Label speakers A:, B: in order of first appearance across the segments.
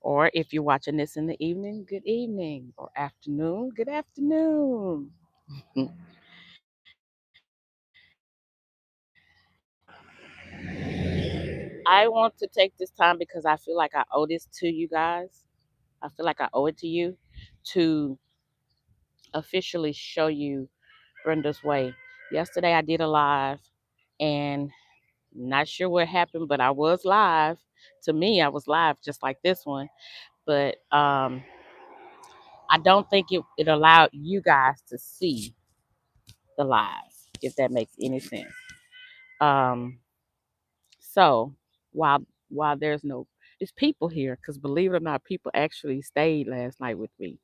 A: Or if you're watching this in the evening, good evening. Or afternoon, good afternoon. I want to take this time because I feel like I owe this to you guys. I feel like I owe it to you to officially show you Brenda's way. Yesterday I did a live and not sure what happened, but I was live. To me, I was live just like this one. But I don't think it allowed you guys to see the live, if that makes any sense. Um, so while there's no it's people here, because believe it or not, people actually stayed last night with me.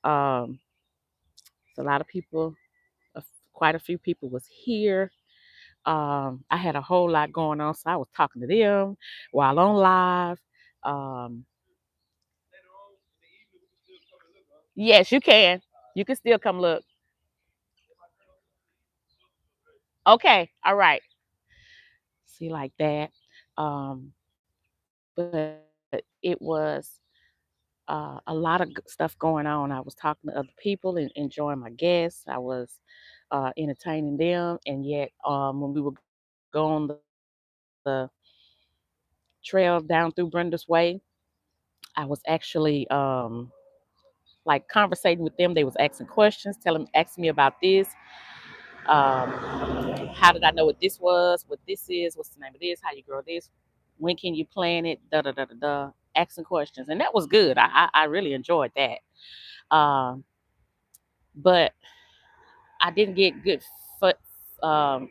A: Um, it's a lot of people, uh, quite a few people was here. I had a whole lot going on, so I was talking to them while on live. Um, yes, you can. You can still come look. Okay, all right. See like that. But it was a lot of stuff going on. I was talking to other people and enjoying my guests. I was entertaining them, and yet when we were going the trail down through Brenda's Way, I was actually like conversating with them. They was asking questions, asking me about this. Um, how did I know what this was? What this is? What's the name of this? How you grow this? When can you plant it? Da da da da da. Asking questions, and that was good. I really enjoyed that. Um, but I didn't get good foot, um,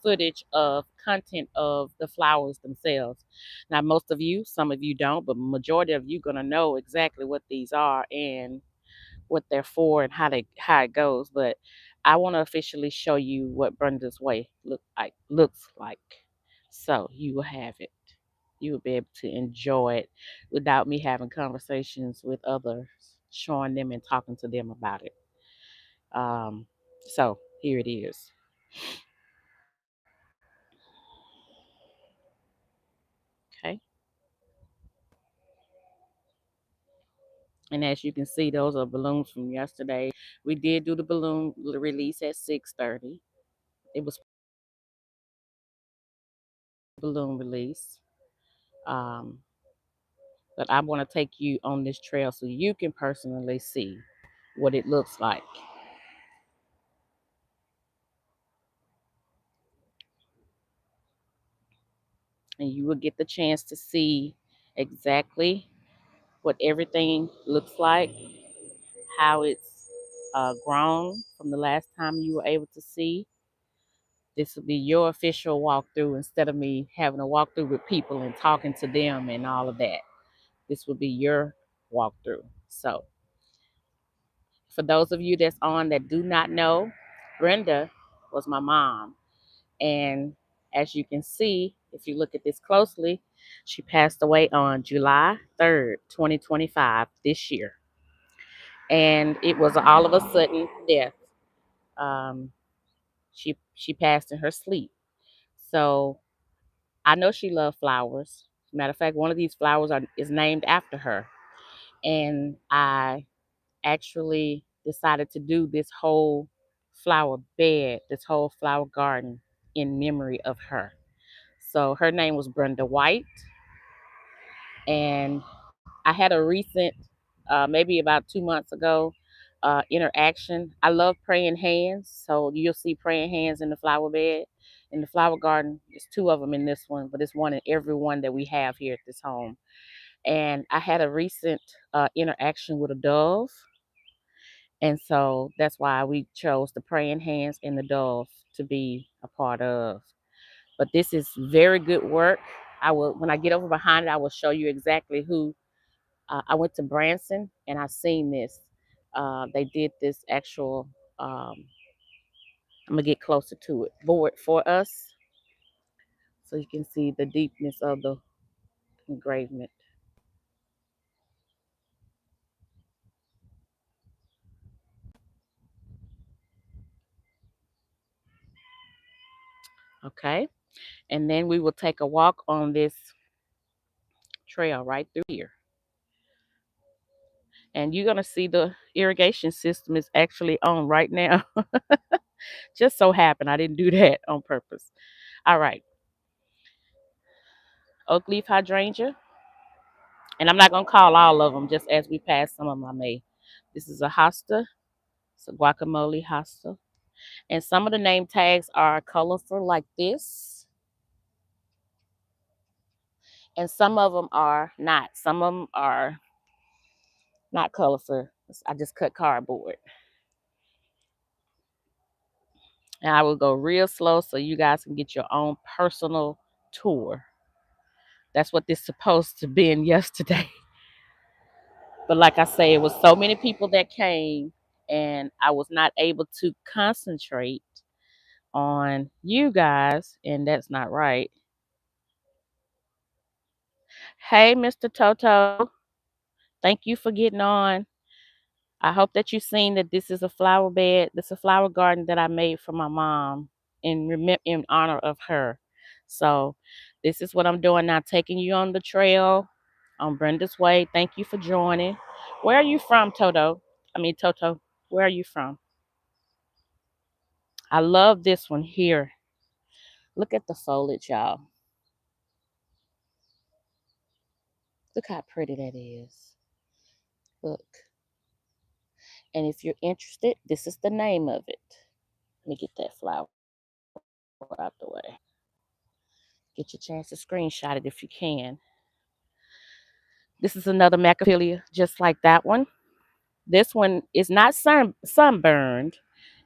A: footage of content of the flowers themselves. Now, most of you, some of you don't, but majority of you gonna know exactly what these are and what they're for and how it goes. But I want to officially show you what Brenda's way looks like. So you will have it. You will be able to enjoy it without me having conversations with others, showing them and talking to them about it. Um, so here it is. Okay. And as you can see, those are balloons from yesterday. We did do the balloon release at 6:30. It was balloon release. Um, but I want to take you on this trail so you can personally see what it looks like. And you will get the chance to see exactly what everything looks like, how it's grown from the last time you were able to see. This will be your official walkthrough instead of me having a walkthrough with people and talking to them and all of that. This will be your walkthrough. So, for those of you that's on that do not know, Brenda was my mom. And as you can see, if you look at this closely, she passed away on July 3rd, 2025, this year. And it was all of a sudden death. Um, she passed in her sleep. So I know she loved flowers. Matter of fact, one of these flowers is named after her. And I actually decided to do this whole flower bed, this whole flower garden in memory of her. So her name was Brenda White, and I had a recent, maybe about 2 months ago, interaction. I love praying hands, so you'll see praying hands in the flower bed. In the flower garden, there's two of them in this one, but it's one in every one that we have here at this home. And I had a recent interaction with a dove, and so that's why we chose the praying hands and the dove to be a part of. But this is very good work. I will, when I get over behind it, I will show you exactly who. I went to Branson and I seen this. They did this actual. I'm gonna get closer to it board for us, so you can see the deepness of the engravement. Okay, and then we will take a walk on this trail right through here. And you're gonna see the irrigation system is actually on right now. Just so happened I didn't do that on purpose. All right, oak leaf hydrangea, and I'm not gonna call all of them. Just as we pass some of them, I may. This is a hosta. It's a guacamole hosta, and some of the name tags are colorful like this, and some of them are not. Some of them are not colorful. I just cut cardboard, and I will go real slow so you guys can get your own personal tour. That's what this supposed to be in yesterday. But like I say, it was so many people that came, and I was not able to concentrate on you guys, and that's not right. Hey, Mr. Toto, thank you for getting on. I hope that you've seen that this is a flower bed. This is a flower garden that I made for my mom in honor of her. So this is what I'm doing now, taking you on the trail on Brenda's Way. Thank you for joining. Where are you from, Toto? Toto. Where are you from? I love this one here. Look at the foliage, y'all. Look how pretty that is. Look. And if you're interested, this is the name of it. Let me get that flower out the way. Get your chance to screenshot it if you can. This is another macrophilia, just like that one. This one is not sunburned.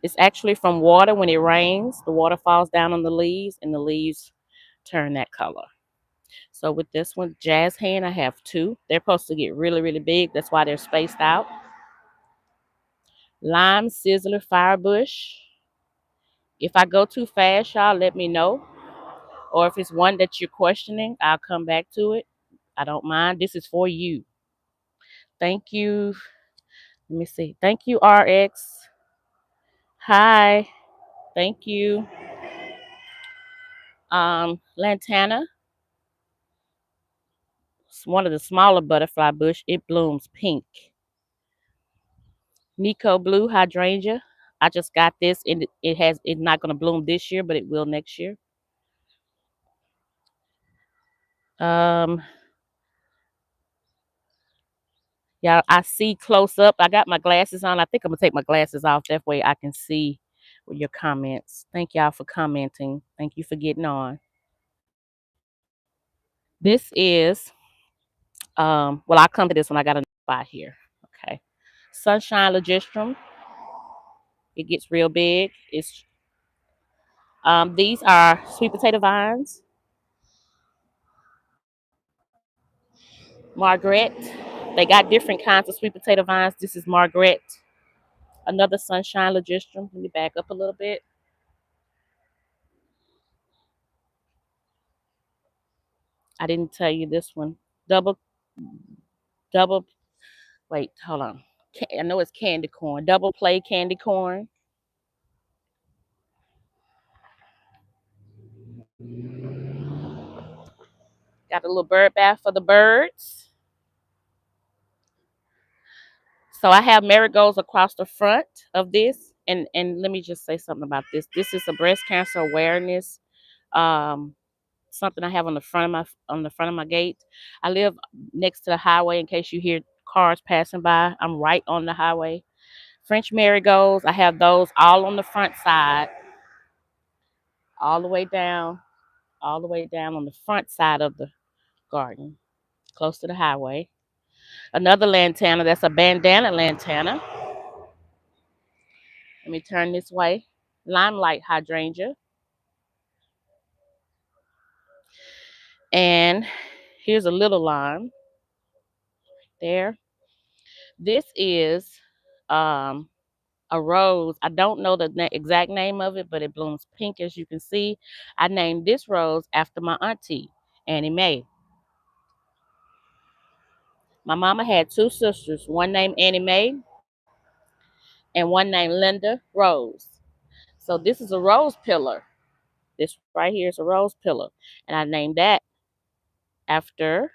A: It's actually from water. When it rains, the water falls down on the leaves, and the leaves turn that color. So with this one, jazz hand, I have two. They're supposed to get really, really big. That's why they're spaced out. Lime sizzler firebush. If I go too fast, y'all let me know. Or if it's one that you're questioning, I'll come back to it. I don't mind. This is for you. Thank you. Let me see. Thank you, RX. Hi. Thank you. Lantana. It's one of the smaller butterfly bush. It blooms pink. Nico blue hydrangea. I just got this, and it's not gonna bloom this year, but it will next year. Um, yeah, I see close up. I got my glasses on. I think I'm gonna take my glasses off. That way I can see your comments. Thank y'all for commenting. Thank you for getting on. This is well, I'll come to this when I got a spot here. Okay. Sunshine Logistrum. It gets real big. It's these are sweet potato vines. Margaret. They got different kinds of sweet potato vines. This is Margaret. Another sunshine logistrum. Let me back up a little bit. I didn't tell you this one. Double, double. Wait, hold on. I know it's candy corn. Double play candy corn. Got a little bird bath for the birds. So I have marigolds across the front of this, and let me just say something about this. This is a breast cancer awareness. Um, Something I have on the front of my gate. I live next to the highway. In case you hear cars passing by, I'm right on the highway. French marigolds, I have those all on the front side, all the way down, all the way down on the front side of the garden, close to the highway. Another lantana, that's a bandana lantana. Let me turn this way. Limelight hydrangea. And here's a little lime there. This is um, a rose. I don't know the exact name of it, but it blooms pink, as you can see. I named this rose after my auntie, Annie Mae. My mama had two sisters, one named Annie Mae and one named Linda Rose. So this is a rose pillar. This right here is a rose pillar. And I named that after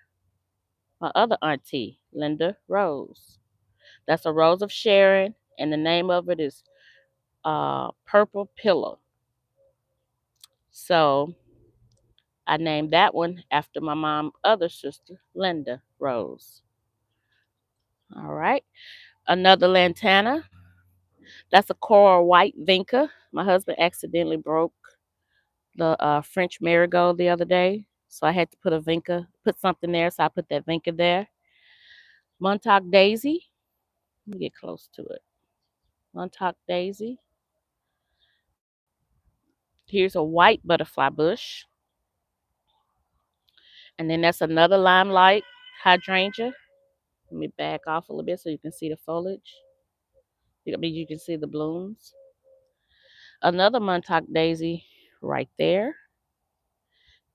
A: my other auntie, Linda Rose. That's a rose of Sharon, and the name of it is Purple Pillow. So I named that one after my mom's other sister, Linda Rose. All right. Another lantana. That's a coral white vinca. My husband accidentally broke the French marigold the other day, so I had to put a vinca, put something there. So I put that vinca there. Montauk daisy. Let me get close to it. Montauk daisy. Here's a white butterfly bush, and then that's another limelight hydrangea. Let me back off a little bit so you can see the foliage. I mean, you can see the blooms. Another Montauk daisy right there.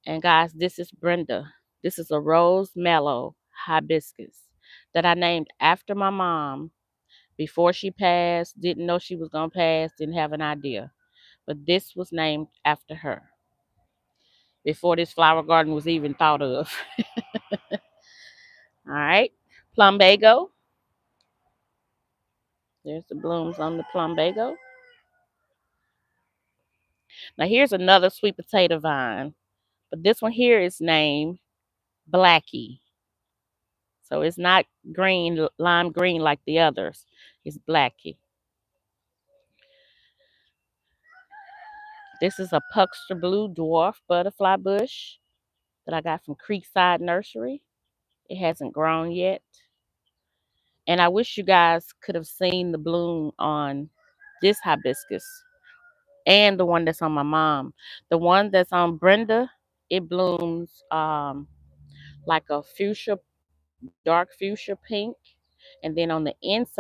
A: And guys, this is Brenda. This is a rose mallow hibiscus that I named after my mom before she passed. Didn't know she was going to pass, didn't have an idea. But this was named after her before this flower garden was even thought of. All right. Plumbago. There's the blooms on the plumbago. Now here's another sweet potato vine. But this one here is named Blackie. So it's not green, lime green like the others. It's Blackie. This is a Puxter Blue Dwarf Butterfly Bush that I got from Creekside Nursery. It hasn't grown yet. And I wish you guys could have seen the bloom on this hibiscus and the one that's on my mom. The one that's on Brenda, it blooms like a fuchsia, dark fuchsia pink. And then on the inside,